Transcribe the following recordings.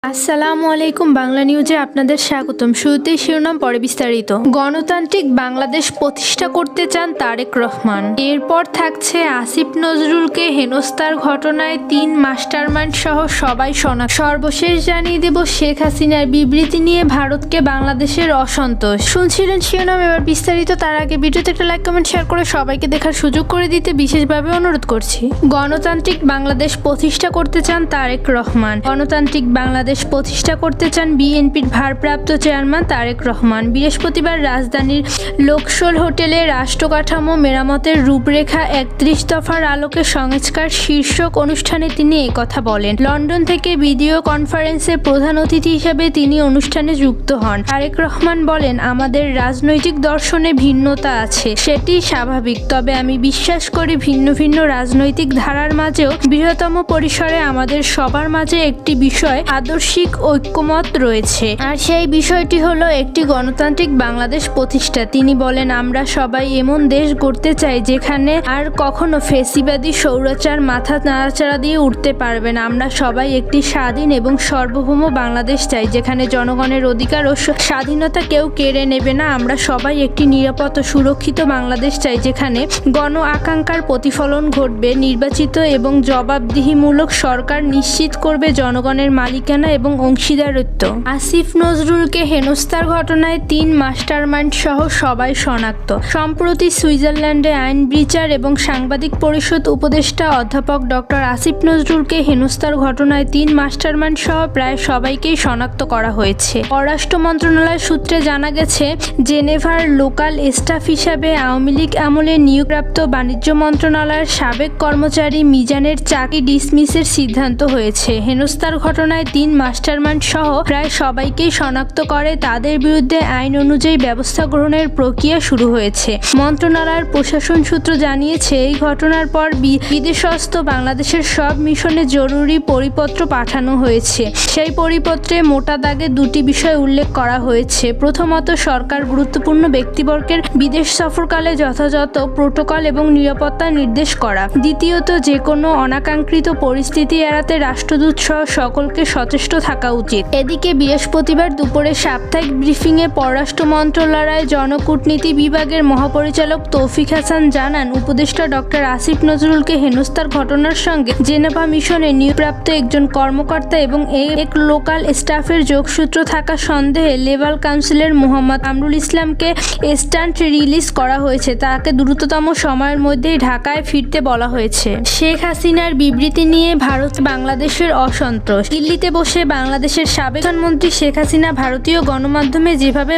আসসালামু আলাইকুম বাংলা নিউজে আপনাদের স্বাগতম। শুরুতেই শিরোনাম পরে বিস্তারিত। গণতান্ত্রিক বাংলাদেশ প্রতিষ্ঠা করতে চান তারেক রহমান। এরপর থাকছে আসিফ নজরুলকে হেনস্থার ঘটনায় 3 মাস্টারমাইন্ড সহ সবাই শনাক্ত। সর্বশেষ জানিয়ে দেব শেখ হাসিনার বিবৃতি নিয়ে ভারতকে বাংলাদেশের অসন্তোষ। শুনছিলেন শিরোনাম, এবার বিস্তারিত। তার আগে ভিডিওতে একটা লাইক কমেন্ট শেয়ার করে সবাইকে দেখার সুযোগ করে দিতে বিশেষভাবে অনুরোধ করছি। গণতান্ত্রিক বাংলাদেশ প্রতিষ্ঠা করতে চান তারেক রহমান। গণতান্ত্রিক বাংলাদেশ প্রতিষ্ঠা করতে চান বিএনপির ভারপ্রাপ্ত চেয়ারম্যান তারেক রহমান। বৃহস্পতিবার রাজধানীর লোকসল হোটেলে রাষ্ট্রকাঠামো মেরামতের রূপরেখা 31 দফার আলোকে সংস্কার শীর্ষক অনুষ্ঠানে তিনি একথা বলেন। লন্ডন থেকে ভিডিও কনফারেন্সে প্রধান অতিথি হিসেবে তিনি অনুষ্ঠানে যুক্ত হন। তারেক রহমান বলেন, আমাদের রাজনৈতিক দর্শনে ভিন্নতা আছে, সেটি স্বাভাবিক। তবে আমি বিশ্বাস করি ভিন্ন ভিন্ন রাজনৈতিক ধারার মাঝেও বৃহত্তম পরিসরে আমাদের সবার মাঝে একটি বিষয় আদর্শিক ঐক্যমত রয়েছে, আর সেই বিষয়টি হলো একটি গণতান্ত্রিক বাংলাদেশ প্রতিষ্ঠা। তিনি বলেন, আমরা সবাই এমন দেশ গড়তে চাই যেখানে আর কখনো ফ্যাসিবাদী স্বৈরাচার মাথা নাড়াচাড়া দিয়ে উঠতে পারবে না। আমরা সবাই একটি স্বাধীন এবং সার্বভৌম বাংলাদেশ চাই, যেখানে জনগণের অধিকার ও স্বাধীনতা কেউ কেড়ে নেবে না। আমরা সবাই একটি নিরাপদ ও সুরক্ষিত বাংলাদেশ চাই, যেখানে গণ আকাঙ্ক্ষার প্রতিফলন ঘটবে। নির্বাচিত এবং জবাবদিহিমূলক সরকার নিশ্চিত করবে জনগণের মালিকানা এবং অংশীদারিত্ব। আসিফ নজরুলকে হেনস্থার ঘটনায় 3 মাস্টারমাইন্ড সহ সবাই শনাক্ত। সম্প্রতি সুইজারল্যান্ডে আইন বিচার এবং সাংবাদিক পরিষদ উপদেষ্টা অধ্যাপক ডক্টর আসিফ নজরুলকে হেনস্থার ঘটনায় 3 মাস্টারমাইন্ড সহ প্রায় সবাইকেই শনাক্ত করা হয়েছে। পররাষ্ট্র মন্ত্রণালয় সূত্রে জানা গেছে, জেনেভার লোকাল স্টাফ হিসাবে আওয়ামী লীগ আমলে নিয়োগপ্রাপ্ত বাণিজ্য মন্ত্রণালয়ের সাবেক কর্মচারী মিজানের চাকরি ডিসমিসের সিদ্ধান্ত হয়েছে। হেনস্থার ঘটনায় 3 মাস্টারমাইন্ড সহ প্রায় সবাইকেই শনাক্ত করে তাদের বিরুদ্ধে আইন অনুযায়ী ব্যবস্থা গ্রহণের প্রক্রিয়া শুরু হয়েছে। মন্ত্রণালয়ের প্রশাসন সূত্র জানিয়েছে, এই ঘটনার পর বিদেশস্থ বাংলাদেশের সব মিশনে জরুরি পরিপত্র পাঠানো হয়েছে। সেই পরিপত্রে মোটা দাগে 2টি বিষয় উল্লেখ করা হয়েছে। প্রথমত, সরকার গুরুত্বপূর্ণ ব্যক্তিবর্গের বিদেশ সফরকালে যথাযথ প্রোটোকল এবং নিরাপত্তা নির্দেশ করা। দ্বিতীয়ত, যে কোনো অনাকাঙ্ক্ষিত পরিস্থিতি এড়াতে রাষ্ট্রদূত সহ সকলকে সচেষ্ট থাকা উচিত। এদিকে বৃহস্পতিবার দুপুরে সাপ্তাহিক ব্রিফিংয়ে পররাষ্ট্র মন্ত্রণালয়ের জনকূটনীতি বিভাগের মহাপরিচালক তৌফিক হাসান জানান, উপদেষ্টা ডক্টর আসিফ নজরুলকে হেনস্থার ঘটনার সঙ্গে জেনেভা মিশনে নিয়োগপ্রাপ্ত একজন কর্মকর্তা এবং এক লোকাল স্টাফের যোগসূত্র থাকা সন্দেহে লেবার কাউন্সিলের মোহাম্মদ আমরুল ইসলামকে ইনস্ট্যান্ট রিলিজ করা হয়েছে। তাকে দ্রুততম সময়ের মধ্যেই ঢাকায় ফিরতে বলা হয়েছে। শেখ হাসিনার বিবৃতি নিয়ে ভারত বাংলাদেশের অসন্তোষ। দিল্লিতে বসে বাংলাদেশের সাবেক প্রধানমন্ত্রী শেখ হাসিনা ভারতীয় গণমাধ্যমে যেভাবে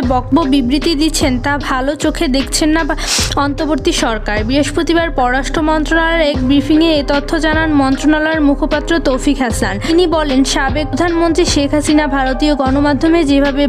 বিবৃতি দিচ্ছেন তা ভালো চোখে দেখছেন না অন্তর্বর্তী সরকার। বৃহস্পতিবার পররাষ্ট্র মন্ত্রণালয়ের এক ব্রিফিংয়ে এ তথ্য জানান মন্ত্রণালয়ের মুখপাত্র তৌফিক হাসান। তিনি বলেন, সাবেক প্রধানমন্ত্রী শেখ হাসিনা ভারতীয় গণমাধ্যমে যেভাবে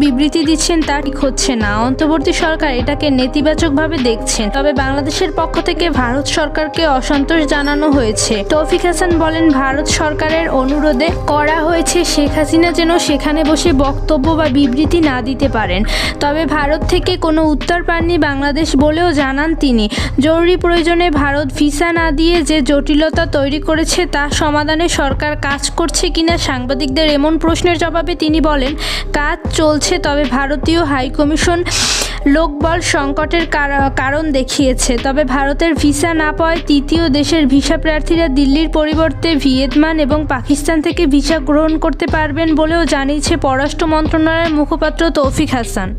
বিবৃতি দিচ্ছেন তা ঠিক হচ্ছে না। অন্তর্বর্তী সরকার এটাকে নেতিবাচকভাবে দেখছেন। তবে বাংলাদেশের পক্ষ থেকে ভারত সরকারকে অসন্তোষ জানানো হয়েছে। তৌফিক হাসান বলেন, ভারত সরকারের অনুরোধে করা হয়েছে শেখ হাসিনা যেন সেখানে বসে বক্তব্য বা বিবৃতি না দিতে পারেন। তবে ভারত থেকে কোনো উত্তর পাননি বাংলাদেশ বলেও জানান তিনি। জরুরি প্রয়োজনে ভারত ভিসা না দিয়ে যে জটিলতা তৈরি করেছে তা সমাধানে সরকার কাজ করছে কিনা সাংবাদিকদের এমন প্রশ্নের জবাবে তিনি বলেন, কাজ চলছে। তবে ভারতীয় হাইকমিশন লোকবল সংকটের কারণ দেখিয়েছে। তবে ভারতের ভিসা না পাওয়ায় তৃতীয় দেশের ভিসা প্রার্থীরা দিল্লির পরিবর্তে ভিয়েতনাম এবং পাকিস্তান থেকে ভিসা গ্রহণ করতে পারবেন বলেও জানিয়েছে পররাষ্ট্র মন্ত্রণালয়ের মুখপাত্র তৌফিক হাসান।